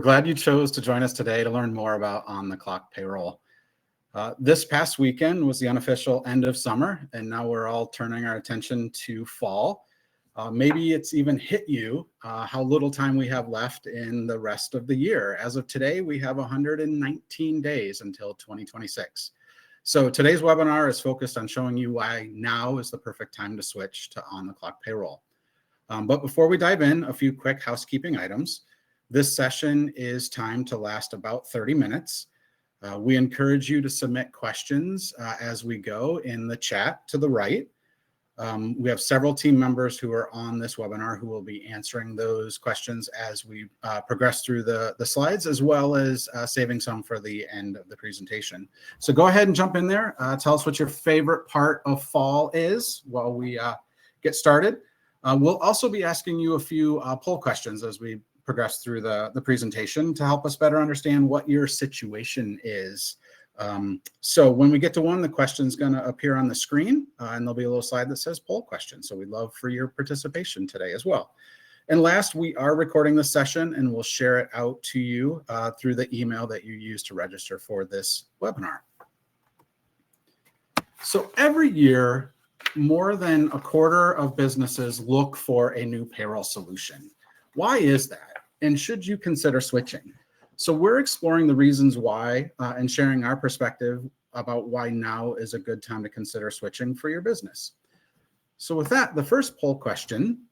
Glad you chose to join us today to learn more about OnTheClock payroll. This past weekend was the unofficial end of summer, and now we're all turning our attention to fall. Maybe it's even hit you how little time we have left in the rest of the year. As of today, we have 119 days until 2026. So today's webinar is focused on showing you why now is the perfect time to switch to OnTheClock payroll. But before we dive in, a few quick housekeeping items. This session is timed to last about 30 minutes. We encourage you to submit questions as we go in the chat to the right. We have several team members who are on this webinar who will be answering those questions as we progress through the slides, as well as saving some for the end of the presentation. So go ahead and jump in there. Tell us what your favorite part of fall is while we get started. We'll also be asking you a few poll questions as we progress through the presentation to help us better understand what your situation is. So when we get to one, the question is going to appear on the screen and there'll be a little slide that says poll question. So we'd love for your participation today as well. And last, we are recording this session and we'll share it out to you through the email that you use to register for this webinar. So every year, more than a quarter of businesses look for a new payroll solution. Why is that? And should you consider switching? So we're exploring the reasons why and sharing our perspective about why now is a good time to consider switching for your business. So with that, the first poll question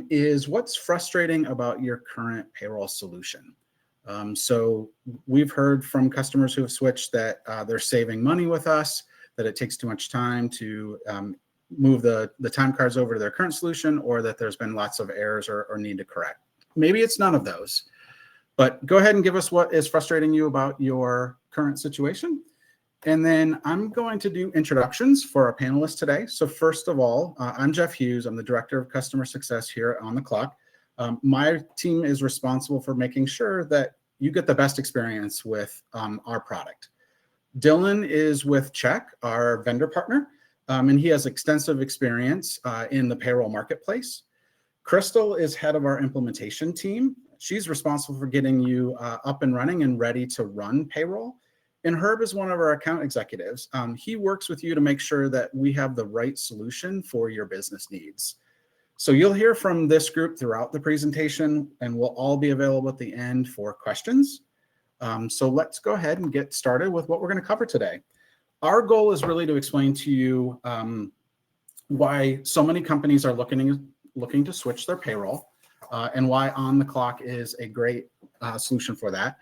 is what's frustrating about your current payroll solution? So we've heard from customers who have switched that they're saving money with us, that it takes too much time to move the time cards over to their current solution, or that there's been lots of errors or need to correct. Maybe it's none of those, but go ahead and give us what is frustrating you about your current situation. And then I'm going to do introductions for our panelists today. So first of all, I'm Jeff Hughes. I'm the Director of Customer Success here at OnTheClock. My team is responsible for making sure that you get the best experience with our product. Dylan is with Check, our vendor partner, and he has extensive experience in the payroll marketplace. Crystal is head of our implementation team. She's responsible for getting you up and running and ready to run payroll. And Herb is one of our account executives. He works with you to make sure that we have the right solution for your business needs. So you'll hear from this group throughout the presentation, and we'll all be available at the end for questions. So let's go ahead and get started with what we're going to cover today. Our goal is really to explain to you why so many companies are looking to switch their payroll and why OnTheClock is a great solution for that.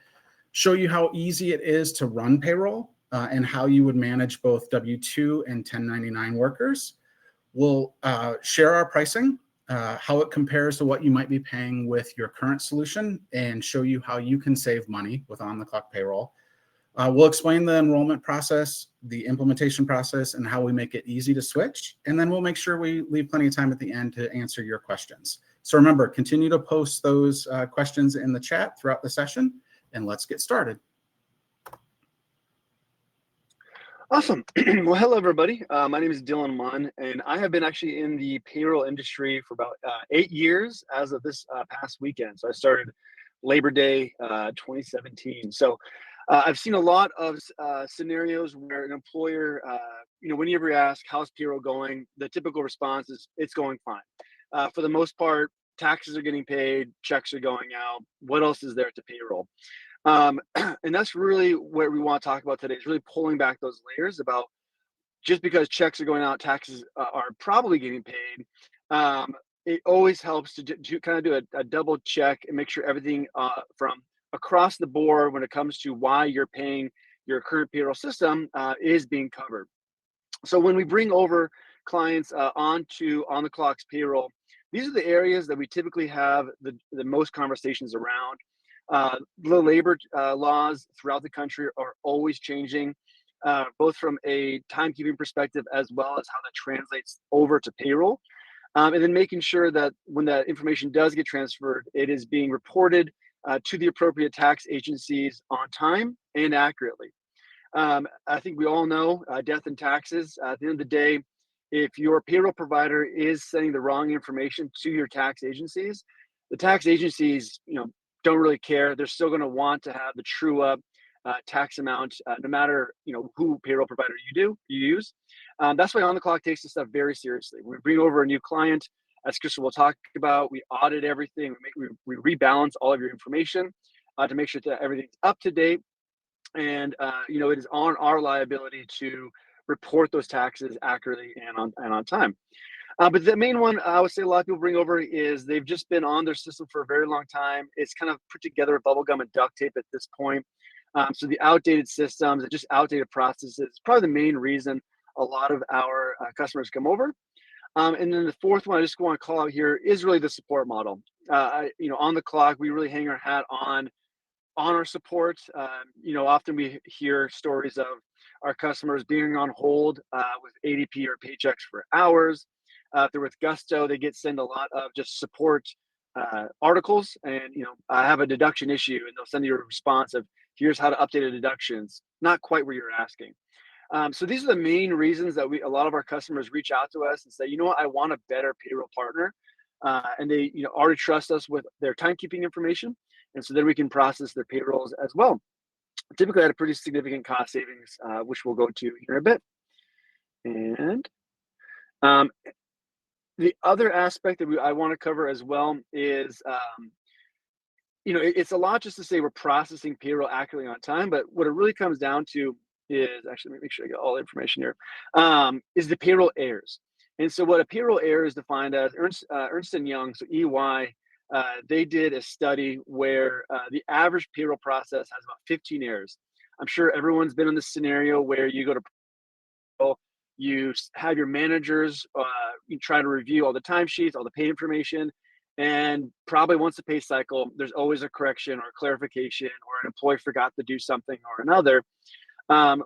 Show you how easy it is to run payroll and how you would manage both W-2 and 1099 workers. We'll share our pricing, how it compares to what you might be paying with your current solution, and show you how you can save money with OnTheClock payroll. We'll explain the enrollment process, the implementation process, and how we make it easy to switch. And then we'll make sure we leave plenty of time at the end to answer your questions. So remember, continue to post those questions in the chat throughout the session, and let's get started. Awesome. Well, hello, everybody. My name is Dylan Munn, and I have been actually in the payroll industry for about 8 years as of this past weekend. So I started Labor Day 2017. So I've seen a lot of scenarios where an employer, whenever you ask, how's payroll going, the typical response is it's going fine. For the most part, taxes are getting paid, checks are going out. What else is there to payroll? And that's really what we want to talk about today, is really pulling back those layers about just because checks are going out, taxes are probably getting paid. It always helps to kind of do a double check and make sure everything from across the board when it comes to why you're paying your current payroll system is being covered. So when we bring over clients onto OnTheClock's payroll, these are the areas that we typically have the most conversations around. The labor laws throughout the country are always changing, both from a timekeeping perspective as well as how that translates over to payroll. And then making sure that when that information does get transferred, it is being reported to the appropriate tax agencies on time and accurately. I think we all know death and taxes. At the end of the day, if your payroll provider is sending the wrong information to your tax agencies, the tax agencies, don't really care. They're still going to want to have the true up tax amount, no matter who payroll provider you use. That's why OnTheClock takes this stuff very seriously. When we bring over a new client, as Crystal will talk about, we audit everything. We rebalance all of your information to make sure that everything's up to date. And it is on our liability to report those taxes accurately and on time. But the main one I would say a lot of people bring over is they've just been on their system for a very long time. It's kind of put together with bubble gum and duct tape at this point. So the outdated systems and just outdated processes is probably the main reason a lot of our customers come over. And then the fourth one I just want to call out here is really the support model. OnTheClock, we really hang our hat on our support. Often we hear stories of our customers being on hold with ADP or paychecks for hours. If they're with Gusto, they send a lot of just support articles, and I have a deduction issue, and they'll send you a response of here's how to update a deductions. Not quite where you're asking. So these are the main reasons that a lot of our customers reach out to us and say, you know what, I want a better payroll partner, and they already trust us with their timekeeping information, and so then we can process their payrolls as well. Typically at a pretty significant cost savings, which we'll go to here in a bit. And the other aspect that I want to cover as well is, it's a lot just to say we're processing payroll accurately on time, but what it really comes down to is, actually, let me make sure I get all the information here, is the payroll errors. And so what a payroll error is defined as, Ernst & Young, so EY, they did a study where the average payroll process has about 15 errors. I'm sure everyone's been in this scenario where you go to payroll, you have your managers you try to review all the timesheets, all the pay information, and probably once the pay cycle, there's always a correction or a clarification, or an employee forgot to do something or another.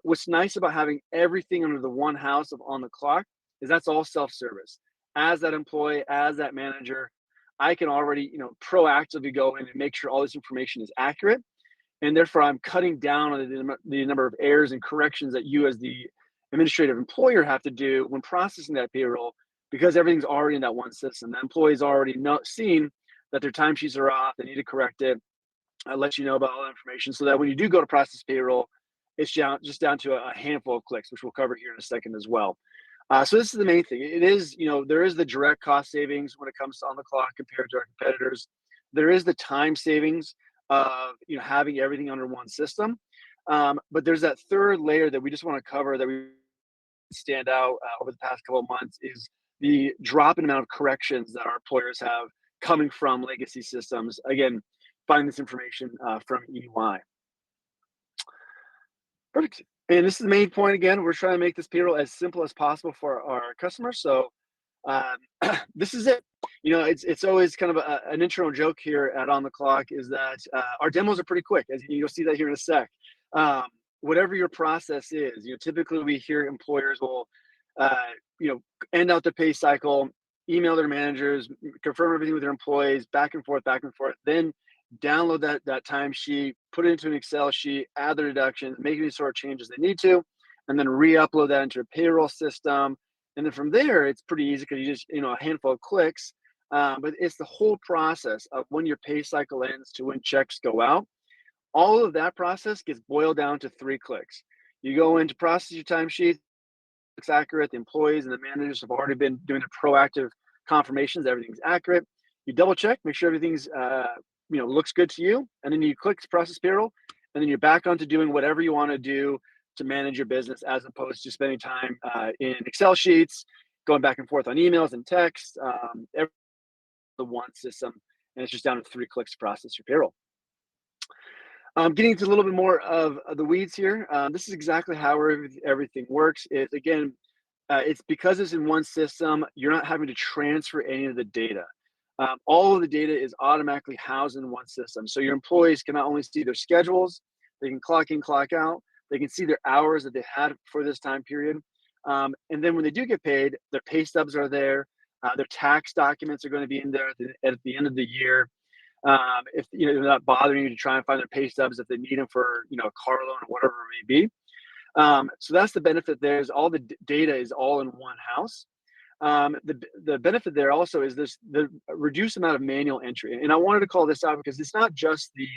What's nice about having everything under the one house of OnTheClock is that's all self-service. As that employee, as that manager, I can already, proactively go in and make sure all this information is accurate. And therefore, I'm cutting down on the number of errors and corrections that you as the administrative employer have to do when processing that payroll, because everything's already in that one system. The employee's already seen that their timesheets are off, they need to correct it. I'll let you know about all the information so that when you do go to process payroll, it's just down to a handful of clicks, which we'll cover here in a second as well. So this is the main thing. It is, there is the direct cost savings when it comes to OnTheClock compared to our competitors. There is the time savings of having everything under one system. But there's that third layer that we just want to cover that we stand out over the past couple of months is the drop in amount of corrections that our employers have coming from legacy systems. Again, finding this information from EY. Perfect. And this is the main point again. We're trying to make this payroll as simple as possible for our customers. So this is it. It's always kind of an intro joke here at OnTheClock is that our demos are pretty quick, as you'll see that here in a sec. Whatever your process is, typically we hear employers will, end out the pay cycle, email their managers, confirm everything with their employees, back and forth, then download that timesheet, put it into an Excel sheet, add the deductions, make any sort of changes they need to, and then re-upload that into a payroll system. And then from there, it's pretty easy because you just, a handful of clicks. But it's the whole process of when your pay cycle ends to when checks go out. All of that process gets boiled down to 3 clicks. You go in to process your timesheet, it's accurate. The employees and the managers have already been doing the proactive confirmations that everything's accurate. You double check, make sure everything's looks good to you, and then you click process payroll, and then you're back onto doing whatever you want to do to manage your business, as opposed to spending time in Excel sheets, going back and forth on emails and texts, the one system, and it's just down to 3 clicks to process your payroll. Getting into a little bit more of the weeds here. This is exactly how everything works. It's because it's in one system, you're not having to transfer any of the data. All of the data is automatically housed in one system. So your employees can not only see their schedules, they can clock in, clock out, they can see their hours that they had for this time period. And then when they do get paid, their pay stubs are there. Their tax documents are going to be in there at the end of the year. If they're not bothering you to try and find their pay stubs if they need them for a car loan or whatever it may be. So that's the benefit. All the data is all in one house. The benefit there also is the reduced amount of manual entry. And I wanted to call this out because it's not just the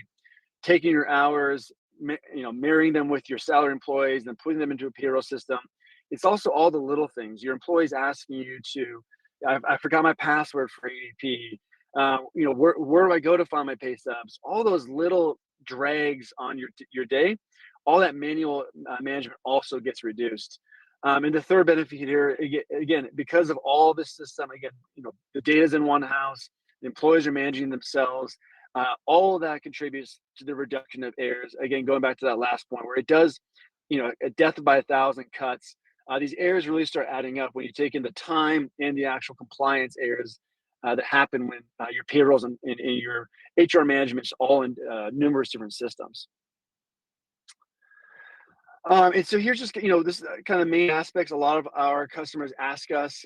taking your hours, marrying them with your salary employees, and putting them into a payroll system. It's also all the little things. Your employees asking you to, I forgot my password for ADP. Where do I go to find my pay stubs? All those little drags on your day, all that manual management also gets reduced. And the third benefit here, again, because of all this system, again, the data's in one house, the employees are managing themselves. All of that contributes to the reduction of errors. Again, going back to that last point where it does, a death by 1,000 cuts. These errors really start adding up when you take in the time and the actual compliance errors that happen when your payrolls and your HR management's all in numerous different systems. And so here's just, this kind of main aspects a lot of our customers ask us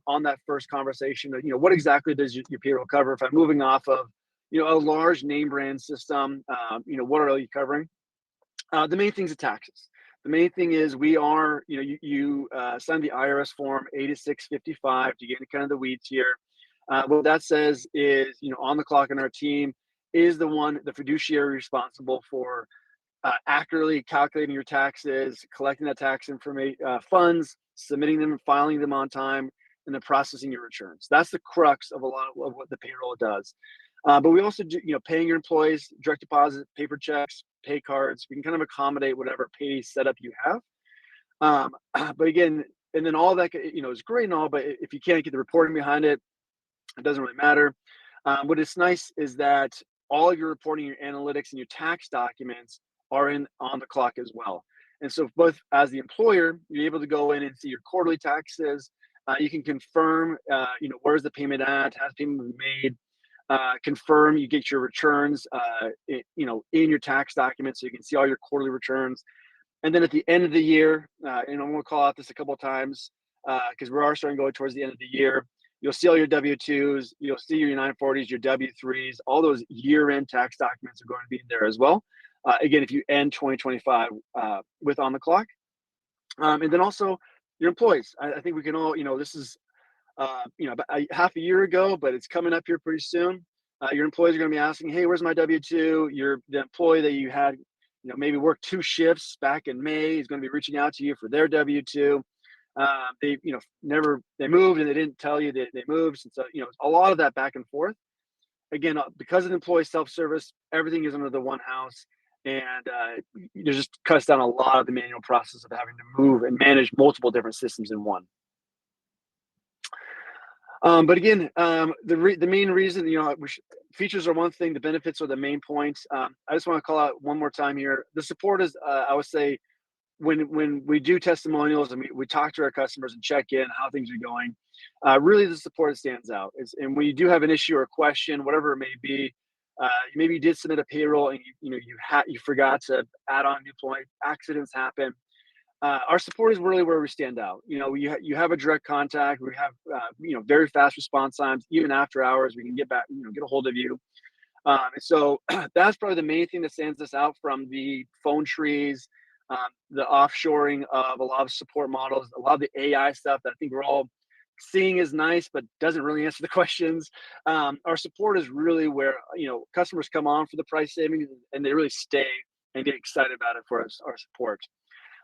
on that first conversation of, what exactly does your payroll cover? If I'm moving off of, a large name brand system, what are you covering? The main thing's the taxes. The main thing is we are, you sign the IRS form 8655 to get into kind of the weeds here. What that says is, OnTheClock and our team is the fiduciary responsible for accurately calculating your taxes, collecting that tax information, funds, submitting them and filing them on time, and then processing your returns. That's the crux of a lot of what the payroll does. But we also do, paying your employees, direct deposit, paper checks, pay cards. We can kind of accommodate whatever pay setup you have. But again, and then all that, is great and all, but if you can't get the reporting behind it, it doesn't really matter. What is nice is that all of your reporting, your analytics, and your tax documents are on the clock as well. And so both as the employer, you're able to go in and see your quarterly taxes. You can confirm, where's the payment at, has payment been made, confirm you get your returns, in your tax documents, so you can see all your quarterly returns. And then at the end of the year, and I'm going to call out this a couple of times because we are starting to go towards the end of the year. You'll see all your W-2s, you'll see your 940s, your W-3s, all those year-end tax documents are going to be in there as well. Again, if you end 2025 with OnTheClock. And then also your employees. I think we can all, this is, about half a year ago, but it's coming up here pretty soon. Your employees are going to be asking, hey, where's my W-2? The employee that you had, maybe worked 2 shifts back in May is going to be reaching out to you for their W-2. They moved and they didn't tell you that they moved. And so, a lot of that back and forth. Again, because of the employee self-service, everything is under the one house. And it just cuts down a lot of the manual process of having to move and manage multiple different systems in one. But again, the main reason, features are one thing, the benefits are the main points. I just want to call out one more time here. The support is, I would say, when we do testimonials and we talk to our customers and check in how things are going, really the support stands out. And when you do have an issue or a question, whatever it may be, maybe you did submit a payroll and you forgot to add on a new point, accidents happen. Our support is really where we stand out. You have a direct contact. We have very fast response times. Even after hours, we can get back, get a hold of you. And so that's probably the main thing that stands us out from the phone trees, the offshoring of a lot of support models, a lot of the AI stuff that I think we're all seeing is nice, but doesn't really answer the questions. Our support is really where customers come on for the price savings and they really stay and get excited about it for our support.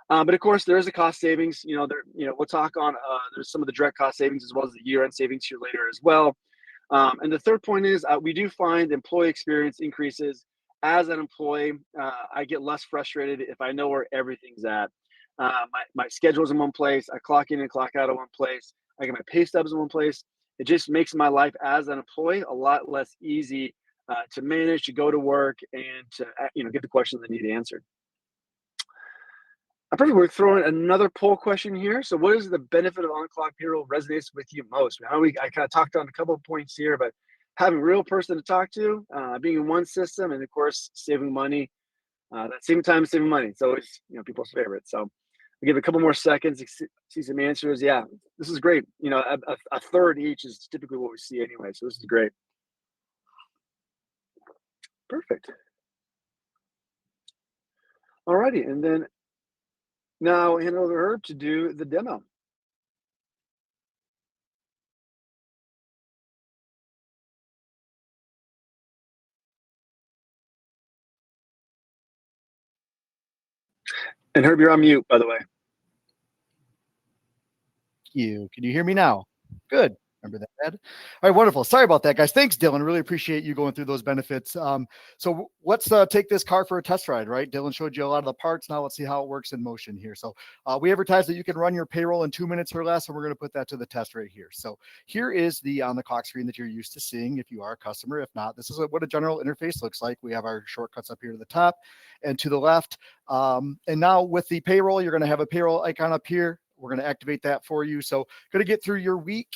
But of course, there is a cost savings. We'll talk on. There's some of the direct cost savings as well as the year-end savings here later as well. And the third point is we do find employee experience increases. As an employee, I get less frustrated if I know where everything's at. My schedule's in one place. I clock in and clock out of one place. I get my pay stubs in one place. It just makes my life as an employee a lot less easy to manage, to go to work, and to get the questions I need answered. We're throwing another poll question here. So what is the benefit of OnTheClock payroll resonates with you most? I kind of talked on a couple of points here, but having a real person to talk to, being in one system, and of course, saving money. At the same time, saving money. It's always, people's favorite. So I'll give a couple more seconds to see some answers. Yeah, this is great. A third each is typically what we see anyway. So this is great. Perfect. All righty. And then now hand over to her to do the demo. And Herb, you're on mute, by the way. Can you hear me now? Good. Remember that, Ed? All right, wonderful. Sorry about that, guys. Thanks, Dylan. Really appreciate you going through those benefits. So let's take this car for a test ride, right? Dylan showed you a lot of the parts. Now let's see how it works in motion here. So we advertise that you can run your payroll in 2 minutes or less, and we're going to put that to the test right here. So here is the on-the-clock screen that you're used to seeing if you are a customer. If not, this is what a general interface looks like. We have our shortcuts up here to the top and to the left. And now with the payroll, you're going to have a payroll icon up here. We're going to activate that for you. So going to get through your week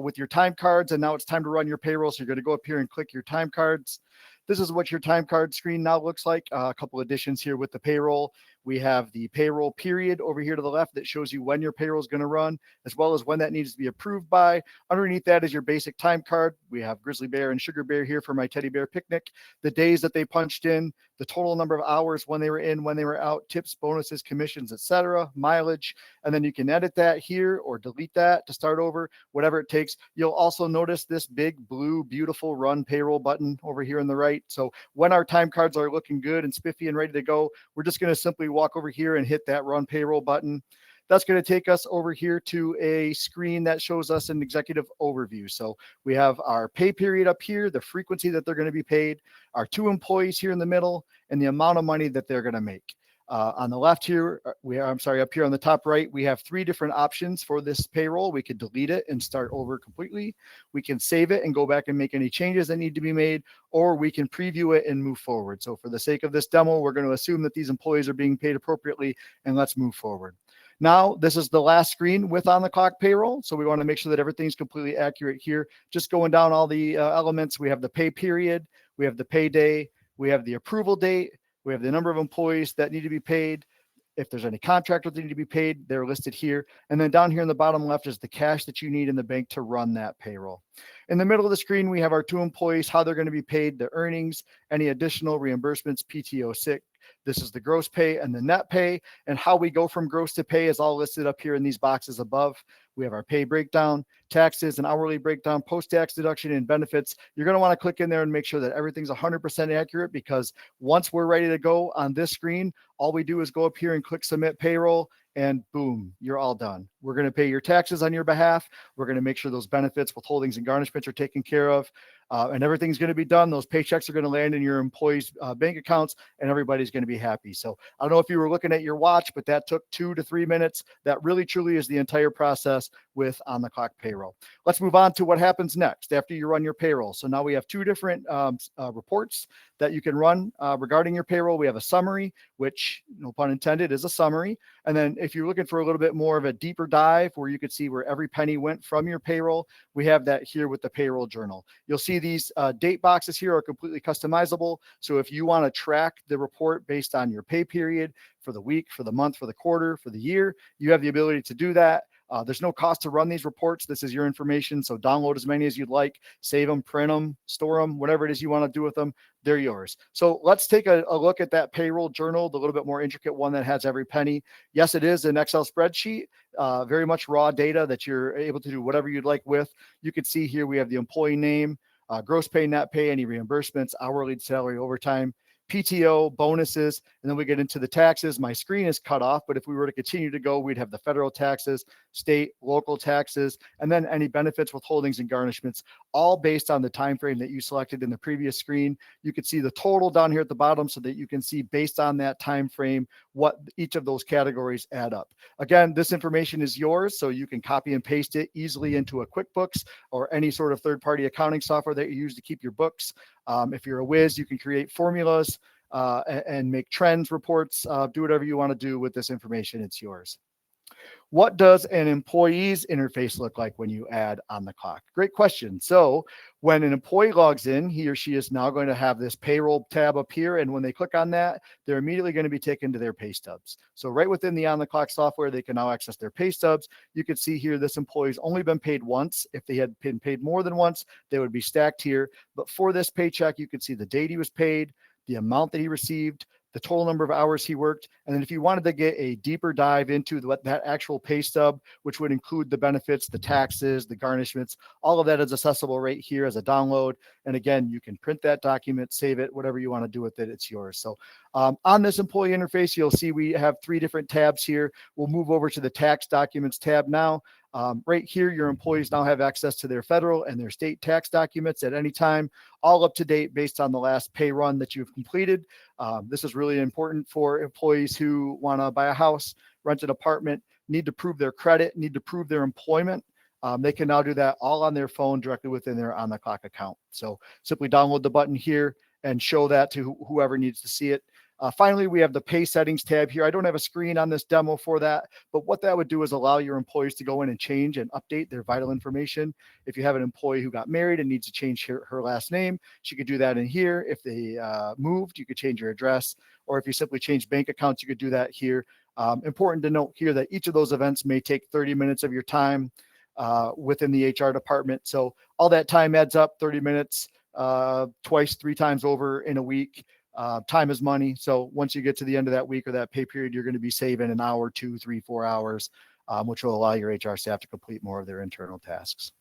with your time cards. And now it's time to run your payroll. So you're going to go up here and click your time cards. This is what your time card screen now looks like. A couple additions here with the payroll. We have the payroll period over here to the left that shows you when your payroll is going to run, as well as when that needs to be approved by. Underneath that is your basic time card. We have Grizzly Bear and Sugar Bear here for my teddy bear picnic, the days that they punched in, the total number of hours when they were in, when they were out, tips, bonuses, commissions, etc., mileage. And then you can edit that here or delete that to start over, whatever it takes. You'll also notice this big blue, beautiful run payroll button over here on the right. So when our time cards are looking good and spiffy and ready to go, we're just going to simply walk over here and hit that run payroll button. That's going to take us over here to a screen that shows us an executive overview. So we have our pay period up here, the frequency that they're going to be paid, our 2 employees here in the middle, and the amount of money that they're going to make. On the left here, up here on the top right, we have 3 different options for this payroll. We could delete it and start over completely. We can save it and go back and make any changes that need to be made, or we can preview it and move forward. So for the sake of this demo, we're going to assume that these employees are being paid appropriately, and let's move forward. Now, this is the last screen with on-the-clock payroll. So we want to make sure that everything's completely accurate here. Just going down all the elements, we have the pay period, we have the pay day, we have the approval date, we have the number of employees that need to be paid. If there's any contractors that need to be paid, they're listed here. And then down here in the bottom left is the cash that you need in the bank to run that payroll. In the middle of the screen, we have our 2 employees, how they're going to be paid, the earnings, any additional reimbursements, PTO, sick. This is the gross pay and the net pay, and how we go from gross to pay is all listed up here in these boxes above. We have our pay breakdown, taxes, and hourly breakdown, post-tax deduction, and benefits. You're going to want to click in there and make sure that everything's 100% accurate, because once we're ready to go on this screen, all we do is go up here and click submit payroll, and boom, you're all done. We're going to pay your taxes on your behalf. We're going to make sure those benefits, withholdings, and garnishments are taken care of, and everything's going to be done. Those paychecks are going to land in your employees' bank accounts, and everybody's going to be happy. So I don't know if you were looking at your watch, but that took 2 to 3 minutes. That really, truly is the entire process with on-the-clock payroll. Let's move on to what happens next after you run your payroll. So now we have 2 different reports that you can run regarding your payroll. We have a summary, which, no pun intended, is a summary. And then if you're looking for a little bit more of a deeper dive where you could see where every penny went from your payroll, we have that here with the payroll journal. You'll see these date boxes here are completely customizable. So if you want to track the report based on your pay period for the week, for the month, for the quarter, for the year, you have the ability to do that. There's no cost to run these reports. This is your information. So download as many as you'd like, save them, print them, store them, whatever it is you want to do with them, they're yours. So let's take a look at that payroll journal, the little bit more intricate one that has every penny. Yes, it is an Excel spreadsheet, very much raw data that you're able to do whatever you'd like with. You can see here we have the employee name, gross pay, net pay, any reimbursements, hourly, salary, overtime, PTO, bonuses, and then we get into the taxes. My screen is cut off, but if we were to continue to go, we'd have the federal taxes, state, local taxes, and then any benefits, withholdings, and garnishments, all based on the time frame that you selected in the previous screen. You can see the total down here at the bottom so that you can see based on that time frame what each of those categories add up. Again, this information is yours, so you can copy and paste it easily into a QuickBooks or any sort of third-party accounting software that you use to keep your books. If you're a whiz, you can create formulas and make trends reports, do whatever you want to do with this information. It's yours. What does an employee's interface look like when you add OnTheClock? Great question. So when an employee logs in, he or she is now going to have this payroll tab up here. And when they click on that, they're immediately going to be taken to their pay stubs. So right within the OnTheClock software, they can now access their pay stubs. You can see here, this employee's only been paid once. If they had been paid more than once, they would be stacked here. But for this paycheck, you can see the date he was paid, the amount that he received, the total number of hours he worked. And then if you wanted to get a deeper dive into what that actual pay stub, which would include the benefits, the taxes, the garnishments, all of that is accessible right here as a download. And again, you can print that document, save it, whatever you want to do with it, it's yours. So on this employee interface, you'll see we have 3 different tabs here. We'll move over to the tax documents tab now. Right here, your employees now have access to their federal and their state tax documents at any time, all up to date based on the last pay run that you've completed. This is really important for employees who want to buy a house, rent an apartment, need to prove their credit, need to prove their employment. They can now do that all on their phone directly within their OnTheClock account. So simply download the button here and show that to whoever needs to see it. Finally, we have the pay settings tab here. I don't have a screen on this demo for that, but what that would do is allow your employees to go in and change and update their vital information. If you have an employee who got married and needs to change her last name, she could do that in here. If they moved, you could change your address, or if you simply change bank accounts, you could do that here. Important to note here that each of those events may take 30 minutes of your time within the HR department. So all that time adds up, 30 minutes, twice, 3 times over in a week. Time is money. So once you get to the end of that week or that pay period, you're going to be saving an hour, 2, 3, 4 hours, which will allow your HR staff to complete more of their internal tasks.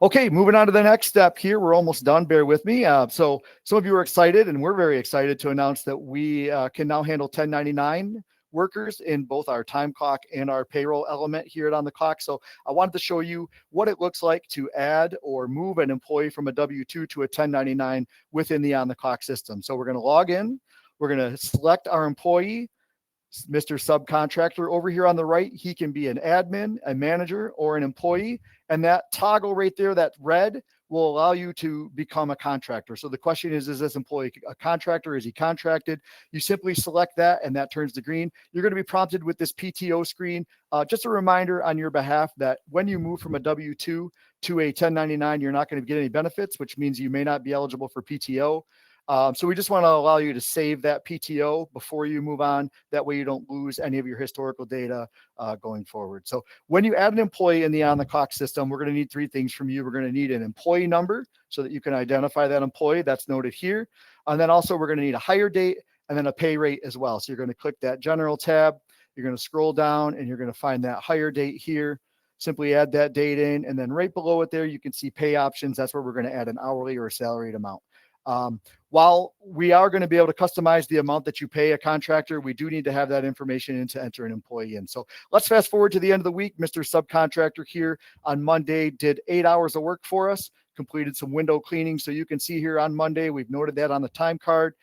Okay, moving on to the next step here. We're almost done. Bear with me. So some of you are excited, and we're very excited to announce that we can now handle 1099 workers in both our time clock and our payroll element here at OnTheClock. So I wanted to show you what it looks like to add or move an employee from a W-2 to a 1099 within the OnTheClock system. So we're going to log in. We're going to select our employee, Mr. Subcontractor. Over here on the right, he can be an admin, a manager, or an employee. And that toggle right there, that red, will allow you to become a contractor. So the question is this employee a contractor? Is he contracted? You simply select that and that turns to green. You're going to be prompted with this PTO screen. Just a reminder on your behalf that when you move from a W-2 to a 1099, you're not going to get any benefits, which means you may not be eligible for PTO. So we just want to allow you to save that PTO before you move on. That way you don't lose any of your historical data going forward. So when you add an employee in the OnTheClock system, we're going to need 3 things from you. We're going to need an employee number so that you can identify that employee. That's noted here. And then also we're going to need a hire date and then a pay rate as well. So you're going to click that general tab. You're going to scroll down and you're going to find that hire date here. Simply add that date in, and then right below it there, you can see pay options. That's where we're going to add an hourly or a salaried amount. While we are going to be able to customize the amount that you pay a contractor, we do need to have that information in to enter an employee in. So let's fast forward to the end of the week. Mr. Subcontractor here on Monday did 8 hours of work for us, completed some window cleaning. So you can see here on Monday, we've noted that on the time card.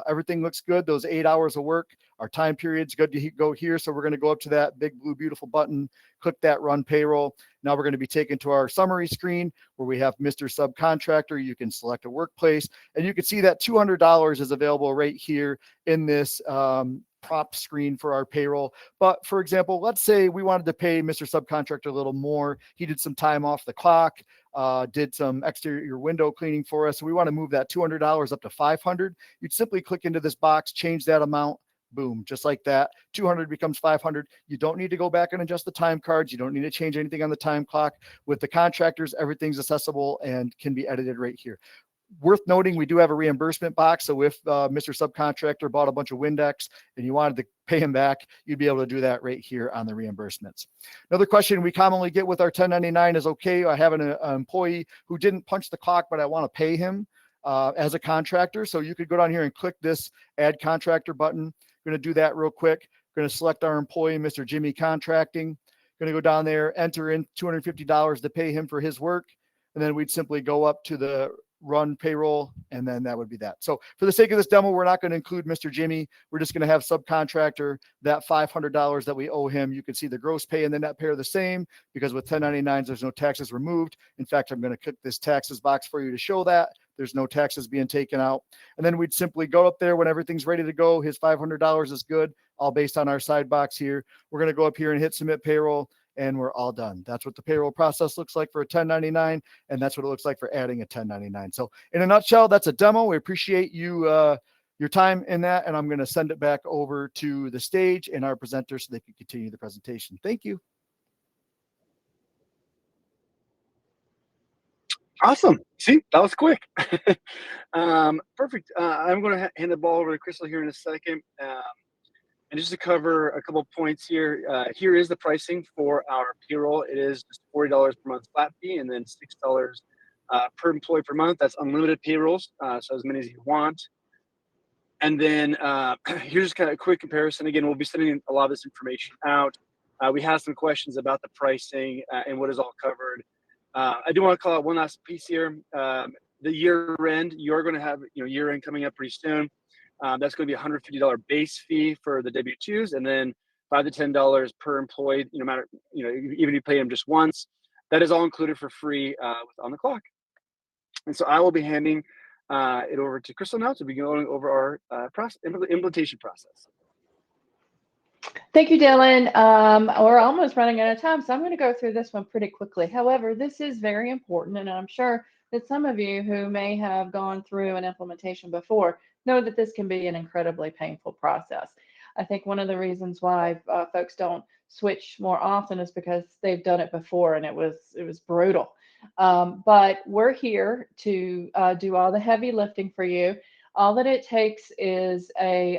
Everything looks good. Those 8 hours of work, our time period's good to go here. So we're going to go up to that big blue, beautiful button, click that run payroll. Now we're going to be taken to our summary screen where we have Mr. Subcontractor. You can select a workplace and you can see that $200 is available right here in this prompt screen for our payroll. But for example, let's say we wanted to pay Mr. Subcontractor a little more. He did some time off the clock, did some exterior window cleaning for us. So we want to move that $200 up to $500. You'd simply click into this box, change that amount. Boom, just like that. 200 becomes 500. You don't need to go back and adjust the time cards. You don't need to change anything on the time clock. With the contractors, everything's accessible and can be edited right here. Worth noting, we do have a reimbursement box. So if Mr. Subcontractor bought a bunch of Windex and you wanted to pay him back, you'd be able to do that right here on the reimbursements. Another question we commonly get with our 1099 is, okay, I have an employee who didn't punch the clock, but I want to pay him as a contractor. So you could go down here and click this add contractor button. Going to do that real quick. Going to select our employee, Mr. Jimmy Contracting. Going to go down there, enter in $250 to pay him for his work. And then we'd simply go up to the run payroll, and then that would be that. So for the sake of this demo, we're not going to include Mr. Jimmy. We're just going to have Subcontractor, that $500 that we owe him. You can see the gross pay and the net pay are the same because with 1099s, there's no taxes removed. In fact, I'm going to click this taxes box for you to show that. There's no taxes being taken out. And then we'd simply go up there when everything's ready to go. His $500 is good, all based on our side box here. We're going to go up here and hit submit payroll, and we're all done. That's what the payroll process looks like for a 1099, and that's what it looks like for adding a 1099. So in a nutshell, that's a demo. We appreciate you your time in that, and I'm going to send it back over to the stage and our presenters so they can continue the presentation. Thank you. Awesome. See, that was quick. Perfect. I'm going to hand the ball over to Crystal here in a second. And just to cover a couple points here, here is the pricing for our payroll. It is just $40 per month flat fee, and then $6 per employee per month. That's unlimited payrolls, so as many as you want. And then here's just kind of a quick comparison. Again, we'll be sending a lot of this information out. We have some questions about the pricing and what is all covered. I do want to call out one last piece here. The year end, you're going to have year end coming up pretty soon. That's going to be a $150 base fee for the W-2s, and then $5 to $10 per employee. No matter even if you pay them just once, that is all included for free with OnTheClock. And so I will be handing it over to Crystal now to be going over our implementation process. Thank you, Dylan. We're almost running out of time, so I'm going to go through this one pretty quickly. However, this is very important, and I'm sure that some of you who may have gone through an implementation before know that this can be an incredibly painful process. I think one of the reasons why folks don't switch more often is because they've done it before and it was brutal. But we're here to do all the heavy lifting for you. All that it takes is a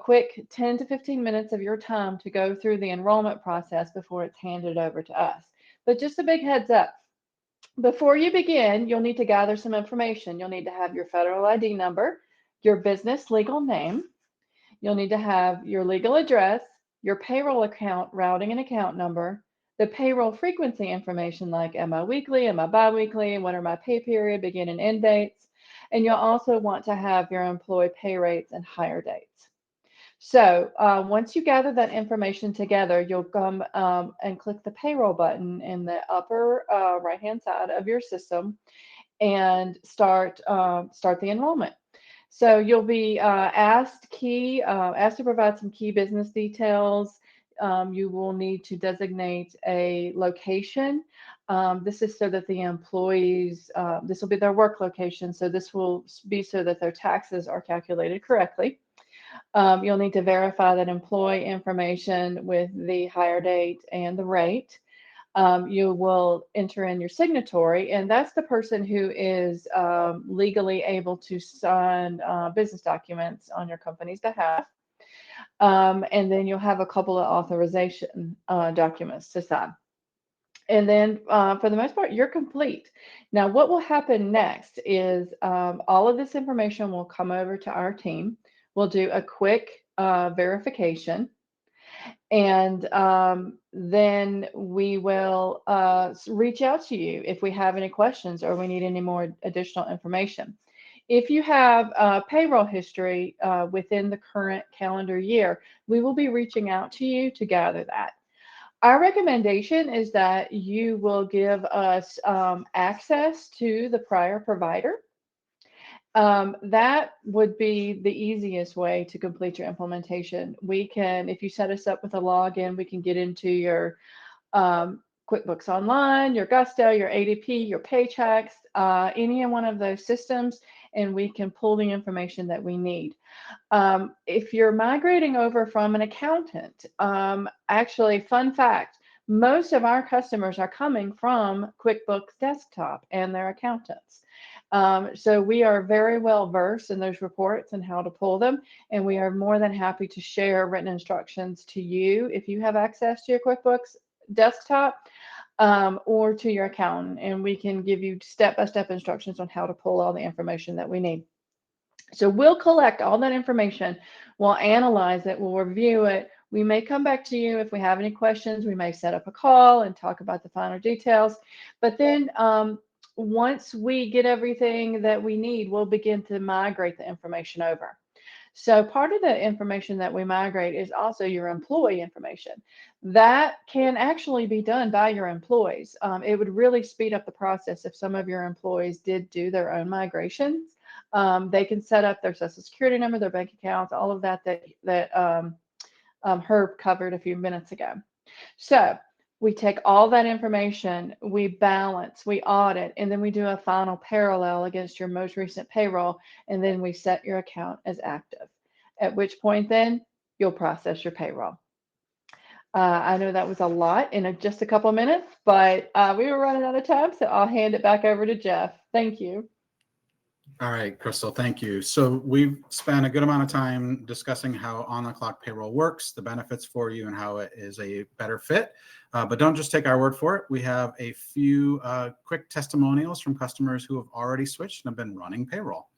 quick 10 to 15 minutes of your time to go through the enrollment process before it's handed over to us. But just a big heads up. Before you begin, you'll need to gather some information. You'll need to have your federal ID number, your business legal name. You'll need to have your legal address, your payroll account routing and account number, the payroll frequency information like am I weekly, am I biweekly, what are my pay period, begin and end dates. And you'll also want to have your employee pay rates and hire dates. So once you gather that information together, you'll come and click the payroll button in the upper right-hand side of your system and start the enrollment. So you'll be asked to provide some key business details. You will need to designate a location. This is so that the employees, this will be their work location. So this will be so that their taxes are calculated correctly. You'll need to verify that employee information with the hire date and the rate. You will enter in your signatory, and that's the person who is legally able to sign business documents on your company's behalf. And then you'll have a couple of authorization documents to sign. And then for the most part, you're complete. Now, what will happen next is all of this information will come over to our team. We'll do a quick verification, and then we will reach out to you if we have any questions or we need any more additional information. If you have payroll history within the current calendar year, we will be reaching out to you to gather that. Our recommendation is that you will give us access to the prior provider. That would be the easiest way to complete your implementation. We can, if you set us up with a login, we can get into your QuickBooks Online, your Gusto, your ADP, your Paychecks, any one of those systems, and we can pull the information that we need. If you're migrating over from an accountant, actually, fun fact, most of our customers are coming from QuickBooks Desktop and their accountants. So we are very well versed in those reports and how to pull them, and we are more than happy to share written instructions to you if you have access to your QuickBooks Desktop or to your accountant, and we can give you step-by-step instructions on how to pull all the information that we need. So we'll collect all that information, we'll analyze it, we'll review it. We may come back to you if we have any questions. We may set up a call and talk about the finer details, but then once we get everything that we need, we'll begin to migrate the information over. So part of the information that we migrate is also your employee information. That can actually be done by your employees. It would really speed up the process if some of your employees did do their own migrations. They can set up their Social Security number, their bank accounts, all of that Herb covered a few minutes ago. So we take all that information, we balance, we audit, and then we do a final parallel against your most recent payroll, and then we set your account as active, at which point then you'll process your payroll. I know that was a lot in just a couple of minutes, but we were running out of time, so I'll hand it back over to Jeff. Thank you. All right, Crystal, thank you. So we've spent a good amount of time discussing how on-the-clock payroll works, the benefits for you, and how it is a better fit. But don't just take our word for it. We have a few quick testimonials from customers who have already switched and have been running payroll.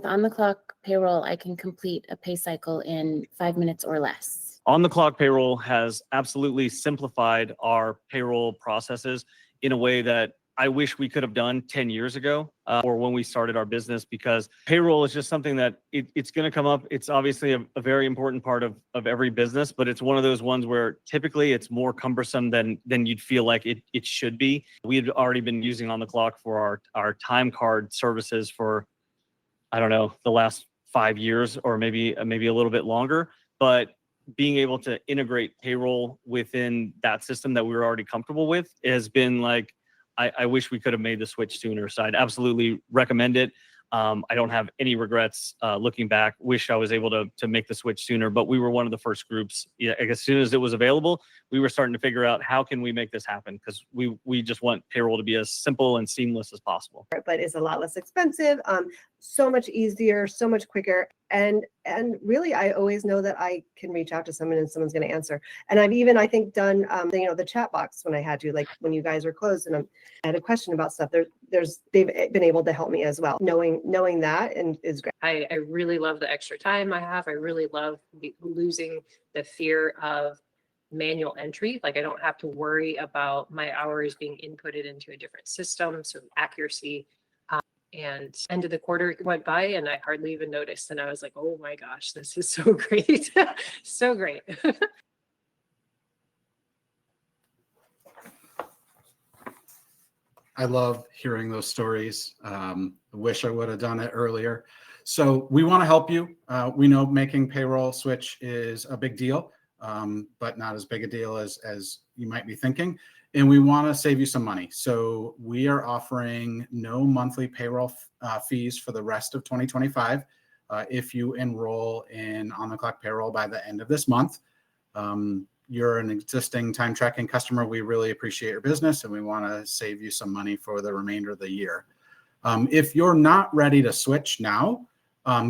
On the clock payroll, I can complete a pay cycle in 5 minutes or less. On the clock payroll has absolutely simplified our payroll processes in a way that I wish we could have done 10 years ago or when we started our business, because payroll is just something that it's going to come up. It's obviously a very important part of every business, but it's one of those ones where typically it's more cumbersome than you'd feel like it should be. We had already been using On the Clock for our time card services for, I don't know, the last 5 years or maybe a little bit longer, but being able to integrate payroll within that system that we were already comfortable with has been like, I wish we could have made the switch sooner. So I'd absolutely recommend it. I don't have any regrets looking back. Wish I was able to make the switch sooner, but we were one of the first groups. Yeah, as soon as it was available, we were starting to figure out how can we make this happen, because we just want payroll to be as simple and seamless as possible. But it's a lot less expensive, so much easier, so much quicker. And really, I always know that I can reach out to someone and someone's going to answer. And I've even, I think, done the chat box when I had to, like when you guys were closed and I had a question about stuff. They've been able to help me as well. Knowing that and is great. I really love the extra time I have. I really love losing the fear of manual entry. Like I don't have to worry about my hours being inputted into a different system. So accuracy. And end of the quarter went by and I hardly even noticed. And I was like, oh my gosh, this is so great. So great. I love hearing those stories. I wish I would have done it earlier. So we want to help you. We know making payroll switch is a big deal, but not as big a deal as you might be thinking. And we want to save you some money. So we are offering no monthly payroll fees for the rest of 2025 if you enroll in On the Clock payroll by the end of this month. You're an existing time tracking customer. We really appreciate your business and we want to save you some money for the remainder of the year. If you're not ready to switch now,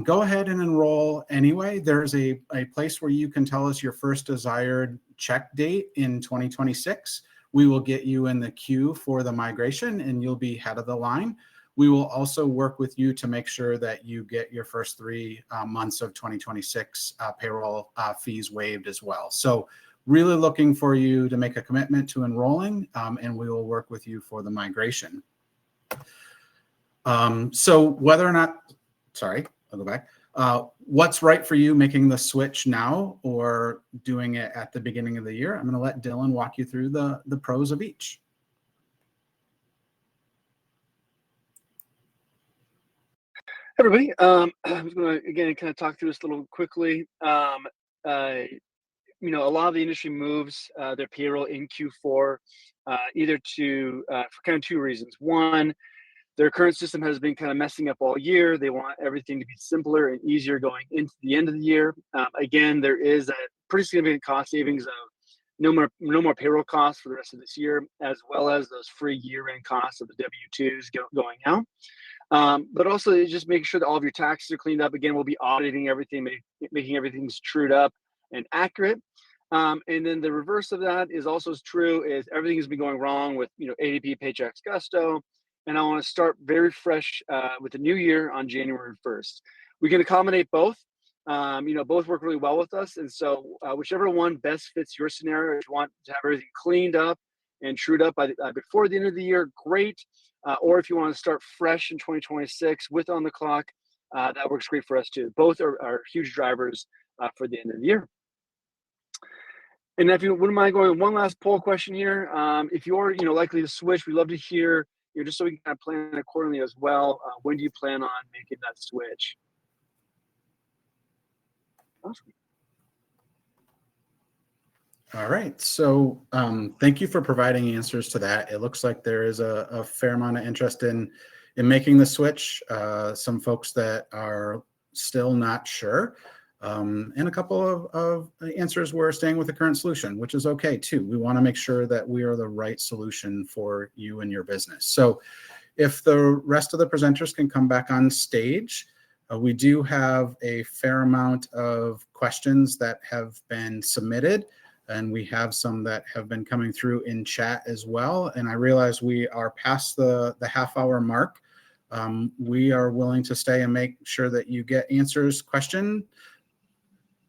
go ahead and enroll anyway. There's a place where you can tell us your first desired check date in 2026. We will get you in the queue for the migration and you'll be head of the line. We will also work with you to make sure that you get your first 3 months of 2026 payroll fees waived as well. So really looking for you to make a commitment to enrolling and we will work with you for the migration. So whether or not, sorry, I'll go back. What's right for you, making the switch now or doing it at the beginning of the year? I'm going to let Dylan walk you through the pros of each. Everybody, I'm just going to again kind of talk through this a little quickly. A lot of the industry moves their payroll in Q4 either to for kind of 2 reasons. One, their current system has been kind of messing up all year. They want everything to be simpler and easier going into the end of the year. Again, there is a pretty significant cost savings of no more payroll costs for the rest of this year, as well as those free year-end costs of the W-2s going out. But also just making sure that all of your taxes are cleaned up. Again, we'll be auditing everything, making everything trued up and accurate. And then the reverse of that is also true, is everything has been going wrong with ADP, Paychex, Gusto. And I want to start very fresh with the new year on January 1st. We can accommodate both. Both work really well with us. And so whichever one best fits your scenario, if you want to have everything cleaned up and trued up before the end of the year, great. Or if you want to start fresh in 2026 with On the Clock, that works great for us too. Both are huge drivers for the end of the year. And if you wouldn't mind going one last poll question here, if you're likely to switch, we'd love to hear, just so we can kind of plan accordingly as well. When do you plan on making that switch? Awesome. All right. So thank you for providing answers to that. It looks like there is a fair amount of interest in making the switch. Some folks that are still not sure. And a couple of answers were staying with the current solution, which is okay too. We want to make sure that we are the right solution for you and your business. So if the rest of the presenters can come back on stage, we do have a fair amount of questions that have been submitted, and we have some that have been coming through in chat as well. And I realize we are past the half-hour mark. We are willing to stay and make sure that you get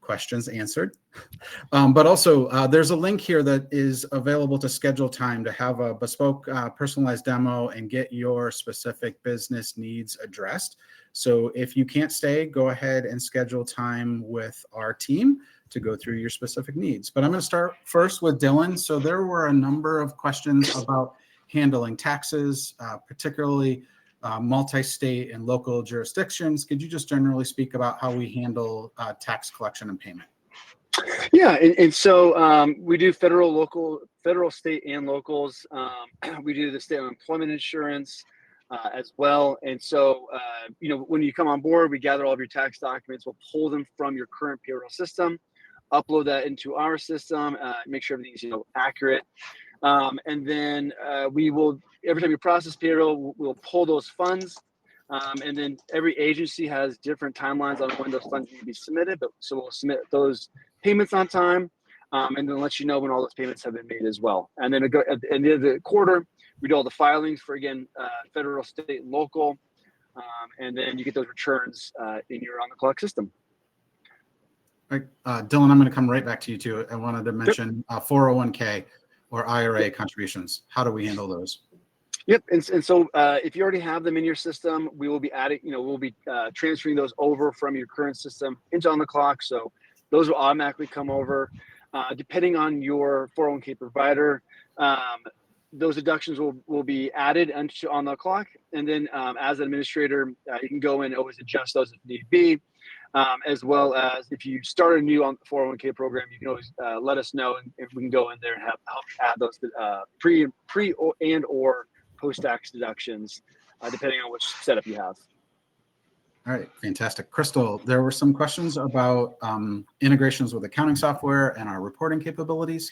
questions answered. But also there's a link here that is available to schedule time to have a bespoke personalized demo and get your specific business needs addressed. So if you can't stay, go ahead and schedule time with our team to go through your specific needs. But I'm going to start first with Dylan. So there were a number of questions about handling taxes, particularly multi-state and local jurisdictions. Could you just generally speak about how we handle tax collection and payment? Yeah, and so we do federal, state, and locals. We do the state unemployment insurance as well. And so, when you come on board, we gather all of your tax documents. We'll pull them from your current payroll system, upload that into our system, make sure everything's accurate. And then we will, every time you process payroll, we'll pull those funds. And then every agency has different timelines on when those funds need to be submitted. So we'll submit those payments on time, and then let you know when all those payments have been made as well. And then at the end of the quarter, we do all the filings for, again, federal, state, and local. And then you get those returns in your OnTheClock system. All right, Dylan, I'm going to come right back to you too. I wanted to mention 401k or IRA contributions. How do we handle those? Yep, and so if you already have them in your system, we will be adding, we'll be transferring those over from your current system into OnTheClock. So those will automatically come over. Depending on your 401k provider, those deductions will be added into OnTheClock. And then as an administrator, you can go in and always adjust those if need be. As well as if you start a new 401k program, you can always let us know, and we can go in there and help add those pre and or post-tax deductions, depending on which setup you have. All right, fantastic. Crystal, there were some questions about integrations with accounting software and our reporting capabilities.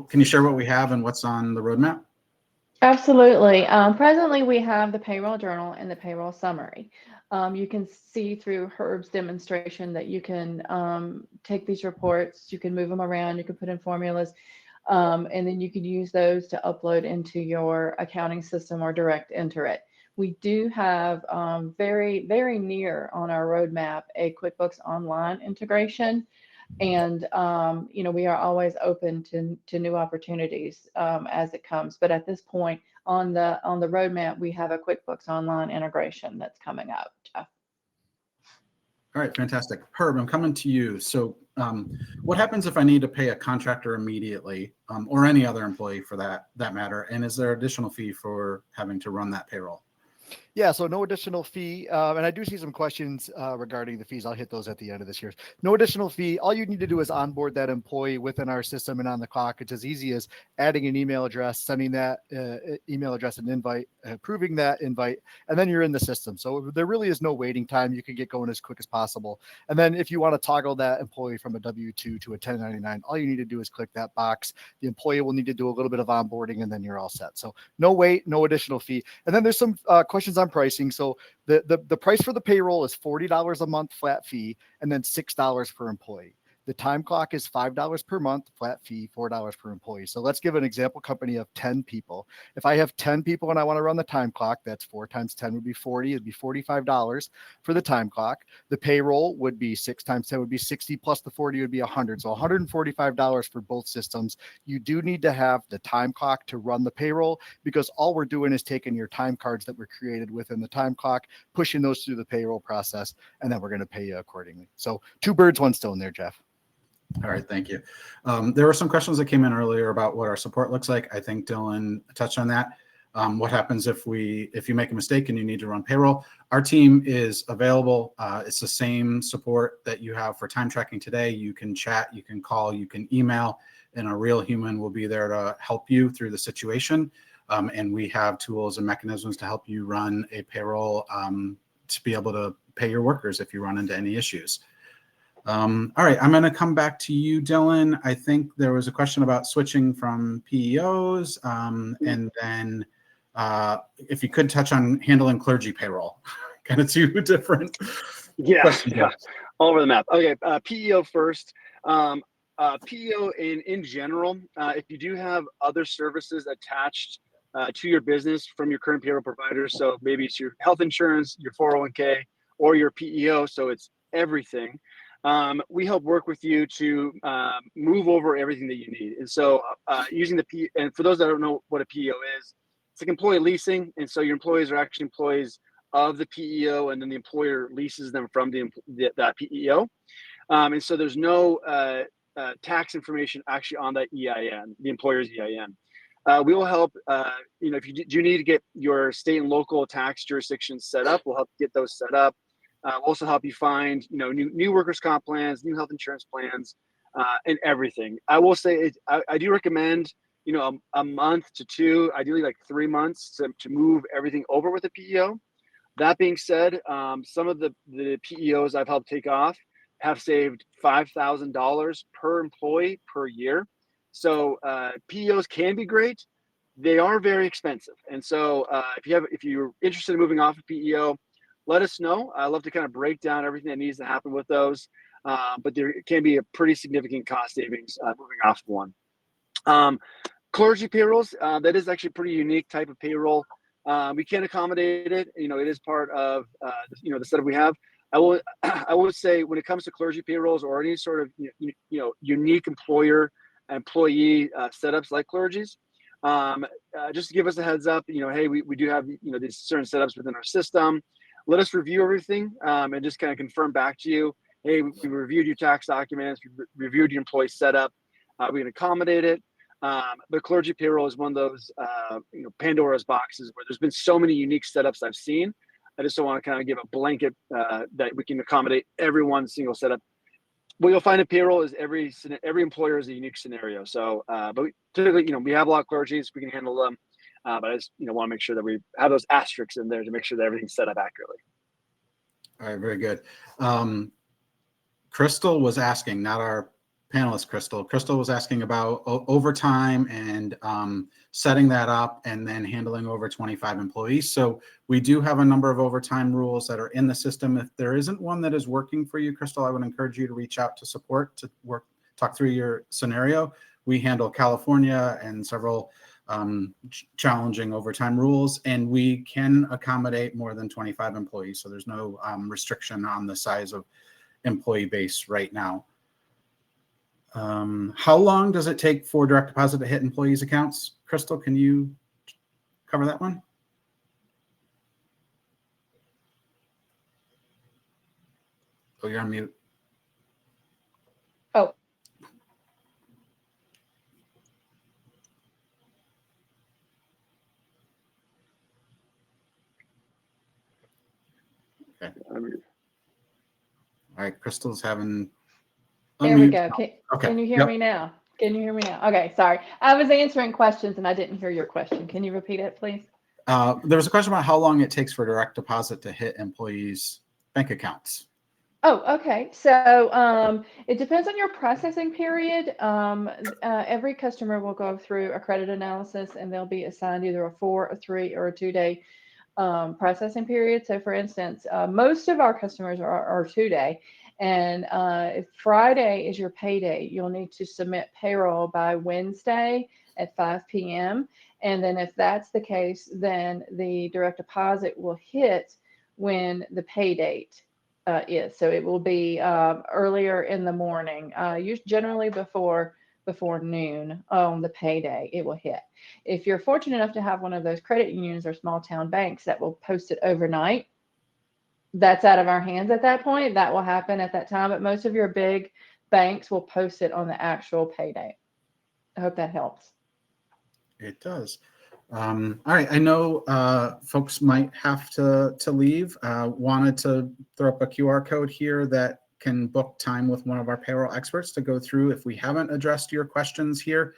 Can you share what we have and what's on the roadmap? Absolutely. Presently, we have the payroll journal and the payroll summary. You can see through Herb's demonstration that you can take these reports, you can move them around, you can put in formulas, and then you can use those to upload into your accounting system or direct enter it. We do have very, very near on our roadmap a QuickBooks Online integration. And, we are always open to new opportunities as it comes. But at this point on the roadmap, we have a QuickBooks Online integration that's coming up, Jeff. All right, fantastic. Herb, I'm coming to you. So what happens if I need to pay a contractor immediately or any other employee for that matter? And is there additional fee for having to run that payroll? Yeah, so no additional fee. And I do see some questions regarding the fees. I'll hit those at the end of this here. No additional fee. All you need to do is onboard that employee within our system and OnTheClock. It's as easy as adding an email address, sending that email address an invite, approving that invite, and then you're in the system. So there really is no waiting time. You can get going as quick as possible. And then if you want to toggle that employee from a W-2 to a 1099, all you need to do is click that box. The employee will need to do a little bit of onboarding, and then you're all set. So no wait, no additional fee. And then there's some questions on pricing. So the price for the payroll is $40 a month flat fee, and then $6 per employee. The time clock is $5 per month, flat fee, $4 per employee. So let's give an example company of 10 people. If I have 10 people and I want to run the time clock, that's 4 times 10 would be 40. It'd be $45 for the time clock. The payroll would be 6 times 10 would be 60 plus the 40 would be 100. So $145 for both systems. You do need to have the time clock to run the payroll, because all we're doing is taking your time cards that were created within the time clock, pushing those through the payroll process, and then we're going to pay you accordingly. So 2 birds, 1 stone there, Jeff. All right, thank you. There were some questions that came in earlier about what our support looks like. I think Dylan touched on that. What happens if you make a mistake and you need to run payroll? Our team is available. It's the same support that you have for time tracking today. You can chat, you can call, you can email, and a real human will be there to help you through the situation. And we have tools and mechanisms to help you run a payroll to be able to pay your workers if you run into any issues. All right, I'm going to come back to you, Dylan. I think there was a question about switching from PEOs, and then if you could touch on handling clergy payroll. Kind of two different questions. Yeah, all over the map. Okay, PEO first. PEO in general, if you do have other services attached to your business from your current payroll provider, so maybe it's your health insurance, your 401k, or your PEO, so it's everything. We help work with you to move over everything that you need. And so using the and for those that don't know what a PEO is, it's like employee leasing. And so your employees are actually employees of the PEO, and then the employer leases them from that PEO. And so there's no tax information actually on that EIN, the employer's EIN. We will help, if you do need to get your state and local tax jurisdictions set up, we'll help get those set up. We'll also help you find, new workers' comp plans, new health insurance plans, and everything. I will say, I do recommend, a month to 2, ideally like 3 months to move everything over with the PEO. That being said, some of the PEOs I've helped take off have saved $5,000 per employee per year. So PEOs can be great. They are very expensive. And so if you're interested in moving off of PEO, let us know. I love to kind of break down everything that needs to happen with those. But there can be a pretty significant cost savings moving off of one. Clergy payrolls, that is actually a pretty unique type of payroll. We can accommodate it. It is part of the setup we have. I would say when it comes to clergy payrolls or any sort of unique employee setups like clergies, just to give us a heads up. Hey, we do have these certain setups within our system. Let us review everything and just kind of confirm back to you. Hey, we reviewed your tax documents, we reviewed your employee setup. We can accommodate it. But clergy payroll is one of those, Pandora's boxes where there's been so many unique setups I've seen. I just don't want to kind of give a blanket that we can accommodate every one single setup. What you'll find in payroll is every employer is a unique scenario. So, but typically, we have a lot of clergies, we can handle them. But I just, want to make sure that we have those asterisks in there to make sure that everything's set up accurately. All right, very good. Crystal was asking, not our panelist, Crystal. Crystal was asking about overtime and setting that up and then handling over 25 employees. So we do have a number of overtime rules that are in the system. If there isn't one that is working for you, Crystal, I would encourage you to reach out to support to talk through your scenario. We handle California and several challenging overtime rules, and we can accommodate more than 25 employees. So there's no restriction on the size of employee base right now. How long does it take for direct deposit to hit employees' accounts? Crystal, can you cover that one? Oh, you're on mute. Oh. Okay. All right, Crystal's having. There we go. Okay. Can you hear me now? Can you hear me now? Okay, sorry. I was answering questions and I didn't hear your question. Can you repeat it, please? There was a question about how long it takes for direct deposit to hit employees' bank accounts. Oh, okay. So it depends on your processing period. Every customer will go through a credit analysis and they'll be assigned either a 4, a 3, or a 2-day processing period. So for instance, most of our customers are 2-day. And if Friday is your payday, you'll need to submit payroll by Wednesday at 5 p.m. And then if that's the case, then the direct deposit will hit when the pay date is. So it will be earlier in the morning, generally before noon on the payday, it will hit. If you're fortunate enough to have one of those credit unions or small town banks that will post it overnight, that's out of our hands at that point. That will happen at that time. But most of your big banks will post it on the actual payday. I hope that helps. It does. All right. I know folks might have to leave. Wanted to throw up a QR code here that can book time with one of our payroll experts to go through if we haven't addressed your questions here.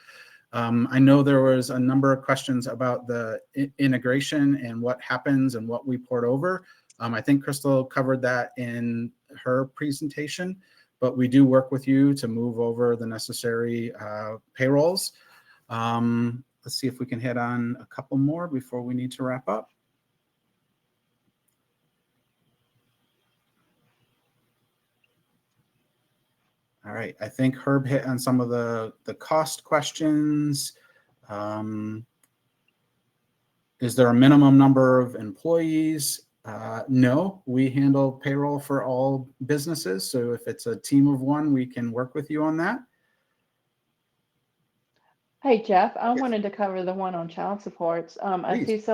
I know there was a number of questions about the integration and what happens and what we port over. I think Crystal covered that in her presentation, but we do work with you to move over the necessary payrolls. Let's see if we can hit on a couple more before we need to wrap up. All right, I think Herb hit on some of the cost questions. Is there a minimum number of employees? No, we handle payroll for all businesses. So if it's a team of one, we can work with you on that. Hey, Jeff, I Yes. wanted to cover the one on child supports. I Please. see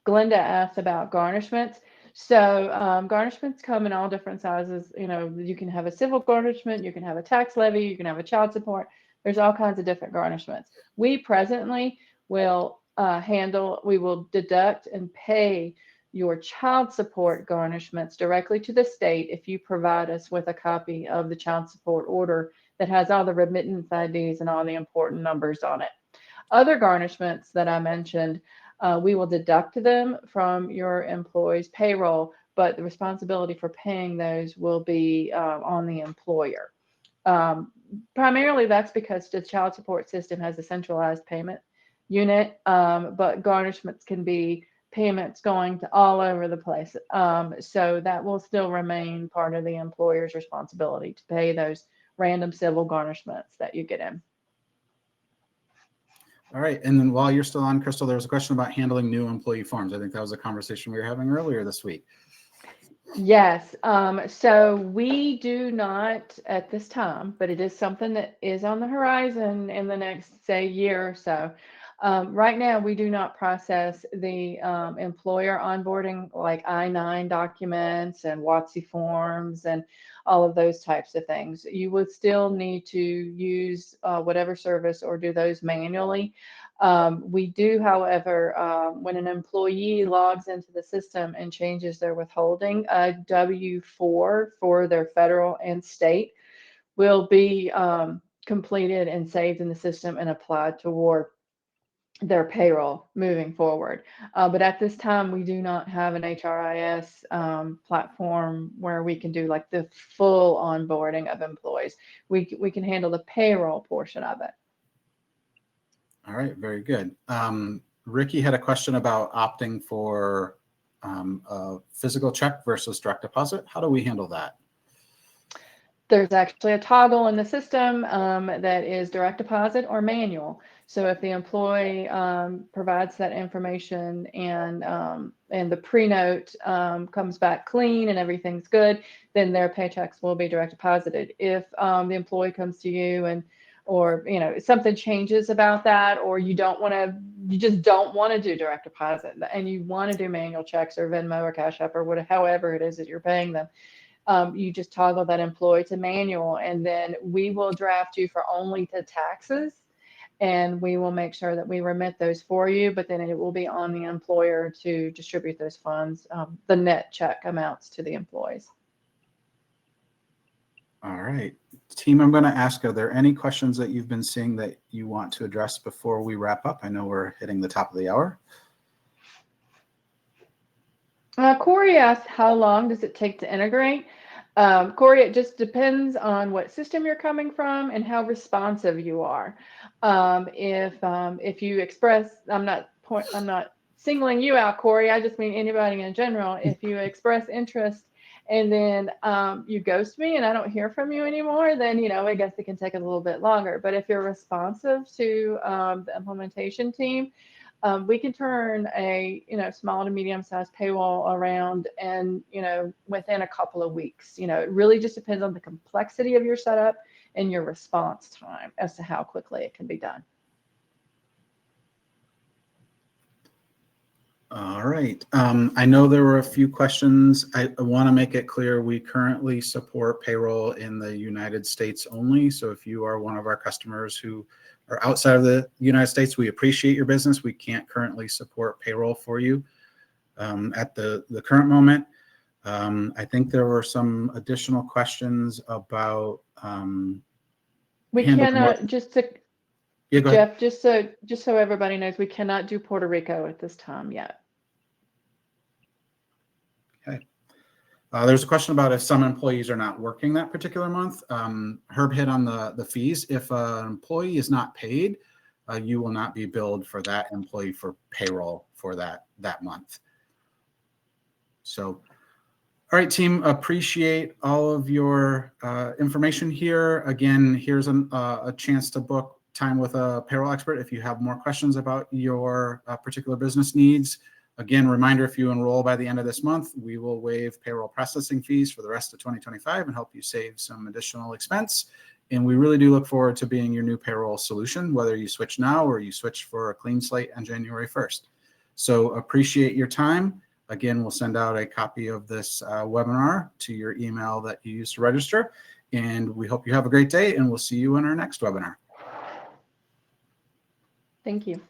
Glenda asked about garnishments. So garnishments come in all different sizes. You know, you can have a civil garnishment, you can have a tax levy, you can have a child support. There's all kinds of different garnishments. We presently will we will deduct and pay your child support garnishments directly to the state if you provide us with a copy of the child support order that has all the remittance IDs and all the important numbers on it. Other garnishments that I mentioned, we will deduct them from your employee's payroll, but the responsibility for paying those will be on the employer. Primarily, that's because the child support system has a centralized payment unit, but garnishments can be payments going to all over the place. So that will still remain part of the employer's responsibility to pay those random civil garnishments that you get in. All right. And then while you're still on, Crystal, there was a question about handling new employee forms. I think that was a conversation we were having earlier this week. Yes. So we do not at this time, but it is something that is on the horizon in the next, say, year or so. Right now, we do not process the employer onboarding like I-9 documents and WOTC forms and all of those types of things. You would still need to use whatever service or do those manually. We do, however, when an employee logs into the system and changes their withholding, a W-4 for their federal and state will be completed and saved in the system and applied toward their payroll moving forward. But at this time, we do not have an HRIS platform where we can do like the full onboarding of employees. We can handle the payroll portion of it. All right, very good. Ricky had a question about opting for a physical check versus direct deposit. How do we handle that? There's actually a toggle in the system that is direct deposit or manual. So if the employee provides that information and the pre-note comes back clean and everything's good, then their paychecks will be direct deposited. If the employee comes to you or something changes about that, or you just don't want to do direct deposit and you want to do manual checks or Venmo or Cash App or whatever, however it is that you're paying them, you just toggle that employee to manual, and then we will draft you for only the taxes, and we will make sure that we remit those for you, but then it will be on the employer to distribute those funds, the net check amounts to the employees. All right. Team, I'm going to ask, are there any questions that you've been seeing that you want to address before we wrap up? I know we're hitting the top of the hour. Corey asked, how long does it take to integrate? Corey, it just depends on what system you're coming from and how responsive you are. If you express, I'm not singling you out, Corey. I just mean anybody in general. If you express interest and then you ghost me and I don't hear from you anymore, then I guess it can take a little bit longer. But if you're responsive to the implementation team, we can turn a small to medium-sized payroll around and within a couple of weeks. It really just depends on the complexity of your setup and your response time as to how quickly it can be done. All right. I know there were a few questions. I want to make it clear we currently support payroll in the United States only. So if you are one of our customers who are outside of the United States, we appreciate your business. We can't currently support payroll for you at the current moment. I think there were some additional questions about we cannot Yeah, go ahead. Jeff, just so everybody knows, we cannot do Puerto Rico at this time yet. Okay. There's a question about if some employees are not working that particular month. Herb hit on the fees. If an employee is not paid, you will not be billed for that employee for payroll for that month. So, all right, team, appreciate all of your information here. Again, here's a chance to book time with a payroll expert if you have more questions about your particular business needs. Again, reminder, if you enroll by the end of this month, we will waive payroll processing fees for the rest of 2025 and help you save some additional expense. And we really do look forward to being your new payroll solution, whether you switch now or you switch for a clean slate on January 1st. So appreciate your time. Again, we'll send out a copy of this webinar to your email that you used to register. And we hope you have a great day, and we'll see you in our next webinar. Thank you.